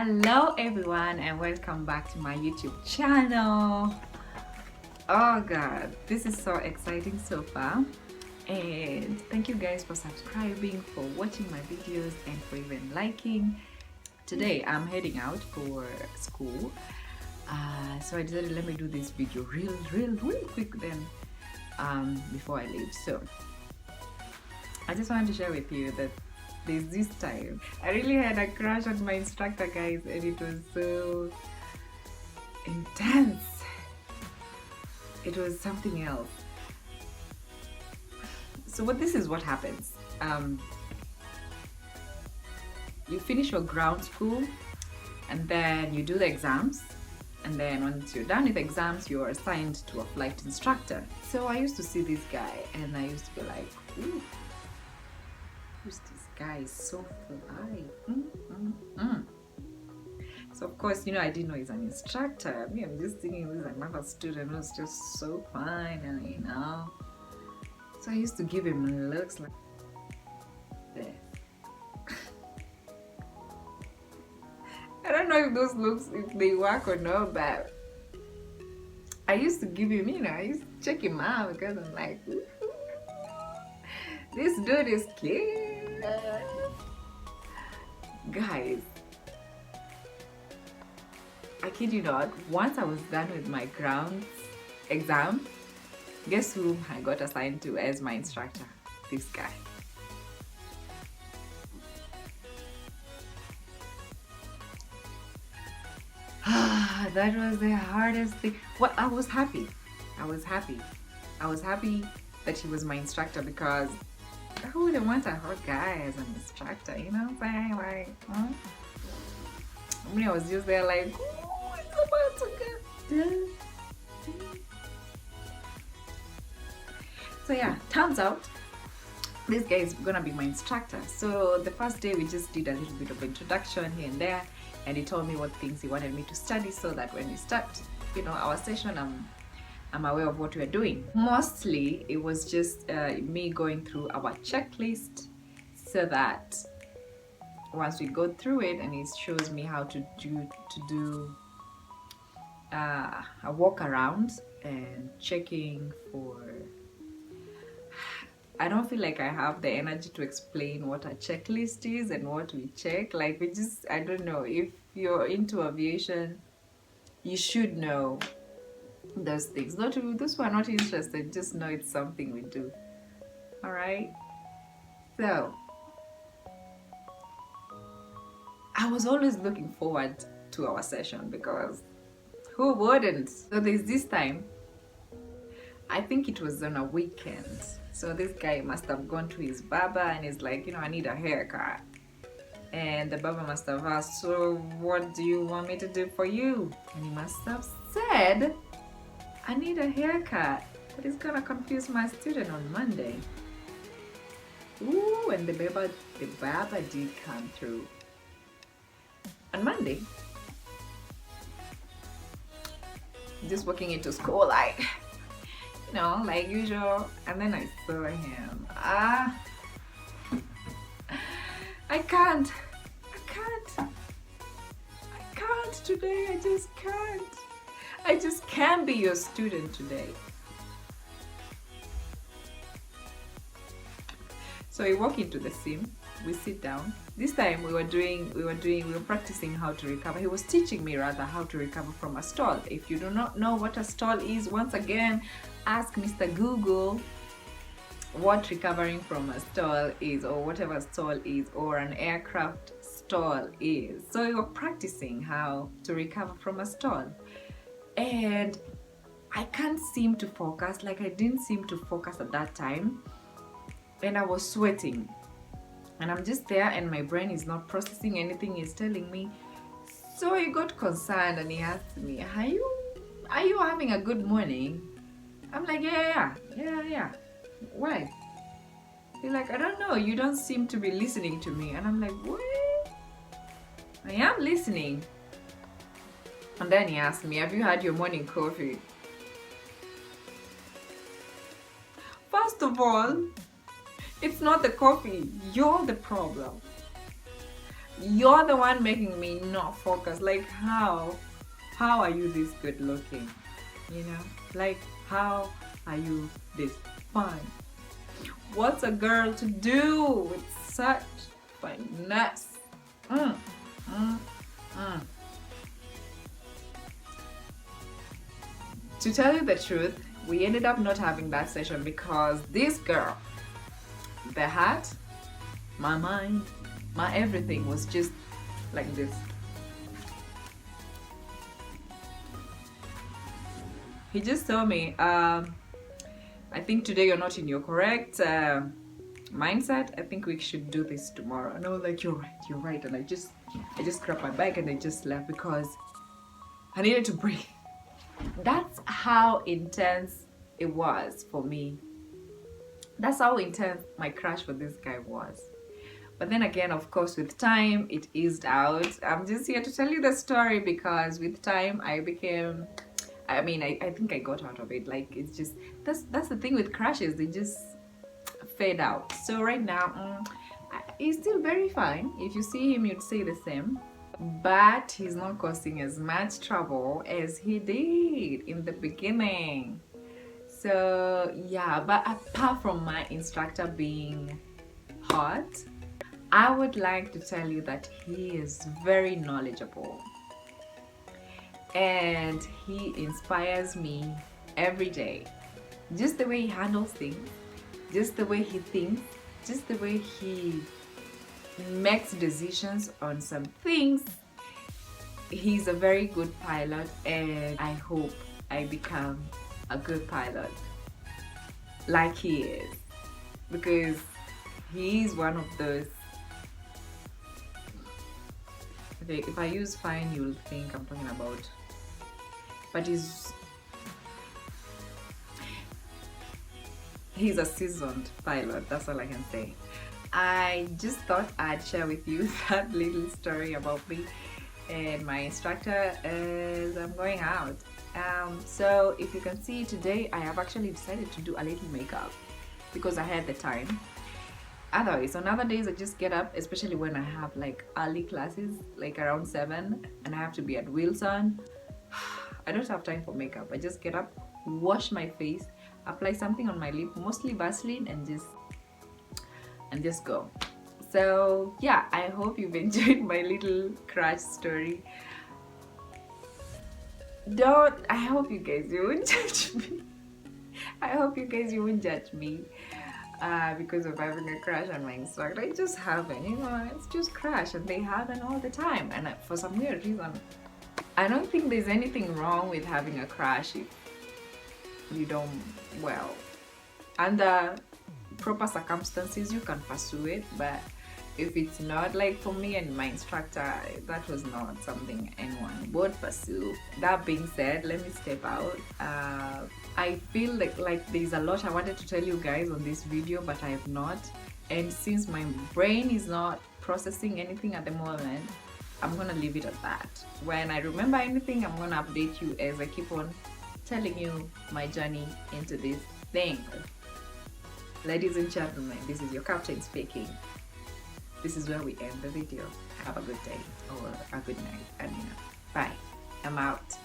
Hello everyone and welcome back to my YouTube channel. Oh god, this is so exciting so far, and thank you guys for subscribing, for watching my videos, and for even liking. Today I'm heading out for school, so I decided let me do this video real quick then before I leave. So I just wanted to share with you that there's this time I really had a crush on my instructor, guys, and it was so intense. It was something else. So this is what happens. You finish your ground school and then you do the exams, and then once you're done with the exams you're assigned to a flight instructor. So I used to see this guy and I used to be like, ooh, who's this guy? Is so fly. So of course, I didn't know he's an instructor. I'm just thinking this is another student who's just so fine, and so I used to give him looks like this. I don't know if those looks, if they work or not, but I used to give him, I used to check him out because I'm like, this dude is cute. Guys, I kid you not, once I was done with my ground exam, guess who I got assigned to as my instructor? This guy. That was the hardest thing. Well, I was happy that he was my instructor, because who wouldn't want a hot guy as an instructor, you know what I'm saying? Like, I was just there like, ooh, it's about to get done. So yeah, turns out this guy is gonna be my instructor. So the first day we just did a little bit of introduction here and there, and he told me what things he wanted me to study, so that when we start, our session, I'm aware of what we're doing. Mostly it was just me going through our checklist, so that once we go through it and it shows me how to do a walk around and checking for, I don't feel like I have the energy to explain what a checklist is and what we check. Like, I don't know, if you're into aviation you should know those things. Those who are not interested, just know it's something we do. All right, so I was always looking forward to our session, because who wouldn't? So there's this time, I think it was on a weekend, so this guy must have gone to his barber and he's like, I need a haircut. And the barber must have asked, so what do you want me to do for you? And he must have said, I need a haircut, but it's gonna confuse my student on Monday. Ooh, and the barber did come through on Monday. Just walking into school like, like usual, and then I saw him. I can't today. I just can't be your student today. So we walk into the sim, we sit down. This time we were practicing how to recover. He was teaching me rather how to recover from a stall. If you do not know what a stall is, once again, ask Mr. Google what recovering from a stall is, or whatever stall is, or an aircraft stall is. So we were practicing how to recover from a stall, and I can't seem to focus. Like, I didn't seem to focus at that time, and I was sweating, and I'm just there and my brain is not processing anything he's telling me. So he got concerned and he asked me, are you having a good morning? I'm like, yeah. Why? He's like, I don't know, you don't seem to be listening to me. And I'm like, what? I am listening. And then he asked me, have you had your morning coffee? First of all, it's not the coffee, you're the problem. You're the one making me not focus. Like, how are you this good looking? You know, like, how are you this fine? What's a girl to do with such finesse? Mm, mm, mm. To tell you the truth, we ended up not having that session because this girl, the hat, my mind, my everything was just like this. He just told me, I think today you're not in your correct mindset. I think we should do this tomorrow. And I was like, you're right. And I just grabbed my bag and I just left because I needed to breathe. That's how intense it was for me. That's how intense my crush for this guy was. But then again, of course, with time, it eased out. I'm just here to tell you the story because with time, I think I got out of it. Like, it's just, that's the thing with crushes. They just fade out. So right now, he's still very fine. If you see him, you'd say the same. But he's not causing as much trouble as he did in the beginning. So yeah, but apart from my instructor being hot, I would like to tell you that he is very knowledgeable and he inspires me every day. Just the way he handles things, just the way he thinks, just the way he makes decisions on some things. He's a very good pilot and I hope I become a good pilot like he is, because he is one of those. Okay, if I use fine, you'll think I'm talking about, but he's a seasoned pilot. That's all I can say. I just thought I'd share with you that little story about me and my instructor as I'm going out. So if you can see today, I have actually decided to do a little makeup because I had the time. Otherwise, on other days I just get up, especially when I have like early classes, like around 7, and I have to be at Wilson. I don't have time for makeup. I just get up, wash my face, apply something on my lip, mostly Vaseline, and just go. So yeah, I hope you've enjoyed my little crush story. I hope you guys won't judge me. I hope you guys won't judge me because of having a crush on my instructor. I just haven't, it's just crush, and they happen all the time. And for some weird reason, I don't think there's anything wrong with having a crush if you don't, well, under proper circumstances you can pursue it, but if it's not, like for me and my instructor, that was not something anyone would pursue. That being said, let me step out. I feel like there's a lot I wanted to tell you guys on this video, but I have not, and since my brain is not processing anything at the moment, I'm gonna leave it at that. When I remember anything, I'm gonna update you as I keep on telling you my journey into this thing. Ladies and gentlemen, this is your captain speaking. This is where we end the video. Have a good day or a good night, and bye. I'm out.